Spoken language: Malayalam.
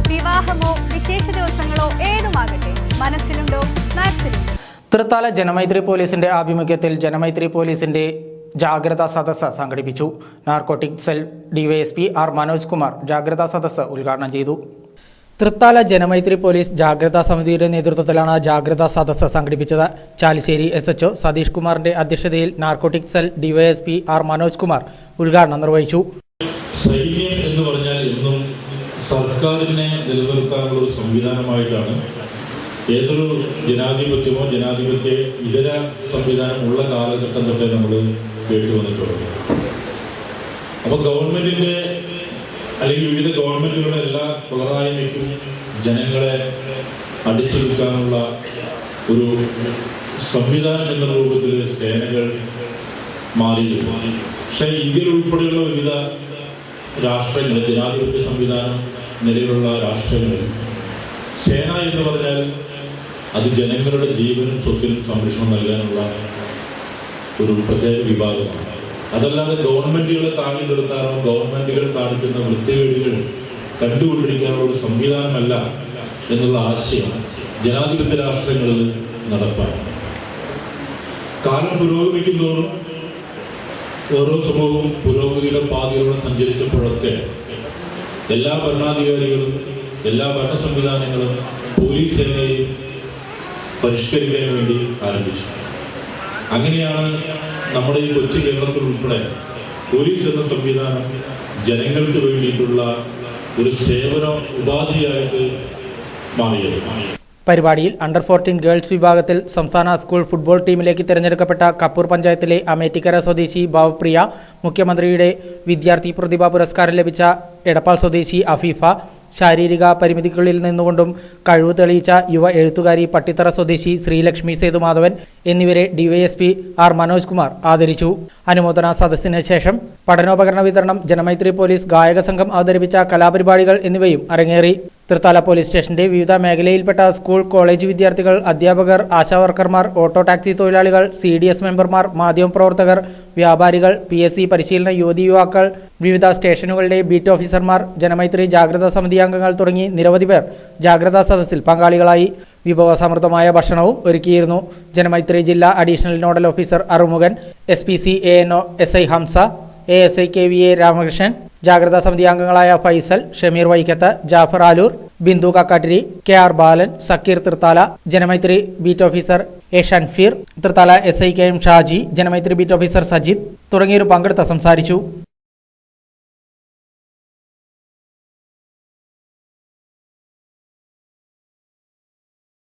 വിവാഹമോ വിശേഷ ദിവസങ്ങളോ ഏതുമാകട്ടെ, മനസ്സിലുണ്ടോ മാക്സിലുണ്ടോ. തൃത്താല ജനമൈത്രി പോലീസിന്റെ ആഭിമുഖ്യത്തിൽ ജനമൈത്രി പോലീസിന്റെ ജാഗ്രതാ സദസ്സ് സംഘടിപ്പിച്ചു. Narcotic cell DYSP R Manoj Kumar ജാഗ്രതാ സദസ്സ് ഉദ്ഘാടനം ചെയ്തു. തൃത്താല ജനമൈത്രി പോലീസ് ജാഗ്രതാ സമിതിയുടെ നേതൃത്വത്തിലാണ് ജാഗ്രതാ സദസ്സ് സംഘടിപ്പിച്ചത്. ചാലിശ്ശേരി SHO സതീഷ് കുമാറിന്റെ അധ്യക്ഷതയിൽ narcotic cell DYSP R Manoj Kumar ഉദ്ഘാടനം നിർവഹിച്ചു. സൈന്യം എന്ന് പറഞ്ഞാൽ ഇന്നും സർക്കാരിനെ നിലനിർത്താനുള്ള ഒരു സംവിധാനമായിട്ടാണ് ഏതൊരു ജനാധിപത്യമോ ജനാധിപത്യ ഇതര സംവിധാനമുള്ള കാലഘട്ടം തൊട്ടേ നമ്മൾ കേട്ടു വന്നിട്ടുള്ളത്. അപ്പോൾ ഗവൺമെന്റിന്റെ അല്ലെങ്കിൽ വിവിധ ഗവൺമെന്റുകളുടെ എല്ലാ പിളറായ്മയ്ക്കും ജനങ്ങളെ അടിച്ചൊതുക്കാനുള്ള ഒരു സംവിധാനം എന്ന രൂപത്തിൽ സേനകൾ മാറിയിട്ടുണ്ട്. പക്ഷേ ഇന്ത്യയിൽ ഉൾപ്പെടെയുള്ള വിവിധ രാഷ്ട്രങ്ങളിൽ ജനാധിപത്യ സംവിധാനം നിലവിലുള്ള രാഷ്ട്രങ്ങളിൽ സേന എന്ന് പറഞ്ഞാൽ അത് ജനങ്ങളുടെ ജീവനും സ്വത്തിനും സംരക്ഷണം നൽകാനുള്ള ഒരു പ്രത്യേക വിഭാഗമാണ്. അതല്ലാതെ ഗവൺമെന്റുകളെ താങ്ങി നിർത്താനോ ഗവൺമെന്റുകൾ കാണിക്കുന്ന വൃത്തികേടുകൾ കണ്ടുകൊണ്ടിരിക്കാനുള്ള ഒരു സംവിധാനമല്ല എന്നുള്ള ആശയം ജനാധിപത്യ രാഷ്ട്രങ്ങളിൽ നടപ്പാണ്. കാലം പുരോഗമിക്കുന്നതോറും ഓരോ സമൂഹവും പുരോഗതിയുടെ പാതയിലൂടെ സഞ്ചരിച്ചപ്പോഴൊക്കെ എല്ലാ ഭരണാധികാരികളും എല്ലാ ഭരണ സംവിധാനങ്ങളും പോലീസ് സേനയെയും പരിഷ്കരിക്കാൻ വേണ്ടി ആരംഭിച്ചു. അങ്ങനെയാണ് നമ്മുടെ ഈ കൊച്ചു കേരളത്തിൽ ഉൾപ്പെടെ പോലീസ് എന്ന സംവിധാനം ജനങ്ങൾക്ക് വേണ്ടിയിട്ടുള്ള ഒരു സേവന ഉപാധിയായിട്ട് മാറിയത്. പരിപാടിയിൽ അണ്ടർ 14 ഗേൾസ് വിഭാഗത്തിൽ സംസ്ഥാന സ്കൂൾ ഫുട്ബോൾ ടീമിലേക്ക് തിരഞ്ഞെടുക്കപ്പെട്ട കപ്പൂർ പഞ്ചായത്തിലെ അമേറ്റിക്കര സ്വദേശി ഭാവപ്രിയ, മുഖ്യമന്ത്രിയുടെ വിദ്യാർത്ഥി പ്രതിഭാ പുരസ്കാരം ലഭിച്ച എടപ്പാൾ സ്വദേശി അഫീഫ, ശാരീരിക പരിമിതികളിൽ നിന്നുകൊണ്ടും കഴിവ് തെളിയിച്ച യുവ എഴുത്തുകാരി പട്ടിത്തറ സ്വദേശി ശ്രീലക്ഷ്മി സേതുമാധവൻ എന്നിവരെ ഡിവൈഎസ്പി ആർ മനോജ് കുമാർ ആദരിച്ചു. അനുമോദന സദസ്സിന് ശേഷം പഠനോപകരണ വിതരണം, ജനമൈത്രി പോലീസ് ഗായക സംഘം അവതരിപ്പിച്ച കലാപരിപാടികൾ എന്നിവയും അരങ്ങേറി. തൃത്താല പോലീസ് സ്റ്റേഷന്റെ വിവിധ മേഖലയിൽപ്പെട്ട സ്കൂൾ കോളേജ് വിദ്യാർത്ഥികൾ, അധ്യാപകർ, ആശാവർക്കർമാർ, ഓട്ടോ ടാക്സി തൊഴിലാളികൾ, CDS മെമ്പർമാർ, മാധ്യമപ്രവർത്തകർ, വ്യാപാരികൾ, PSC പരിശീലന യുവതി യുവാക്കൾ, വിവിധ സ്റ്റേഷനുകളുടെ ബീറ്റ് ഓഫീസർമാർ, ജനമൈത്രി ജാഗ്രതാ സമിതി അംഗങ്ങൾ തുടങ്ങി നിരവധി പേർ ജാഗ്രതാ സദസ്സിൽ പങ്കാളികളായി. വിഭവസമൃദ്ധമായ ഭക്ഷണവും ഒരുക്കിയിരുന്നു. ജനമൈത്രി ജില്ലാ additional nodal officer Arumukhan, SPC ANO SI Hamsa, ASI KVA Ramakrishnan, ജാഗ്രതാ സമിതി അംഗങ്ങളായ Faisal, Shameer Vaikkath, Jafar Aloor, Bindu Kakkattiri, KR Balan, Sakkeer Thrithala, Janamaithri beat officer A Shanfeer, Thrithala SI KM Shaji, Janamaithri beat officer Sajith തുടങ്ങിയവർ പങ്കെടുത്ത് സംസാരിച്ചു.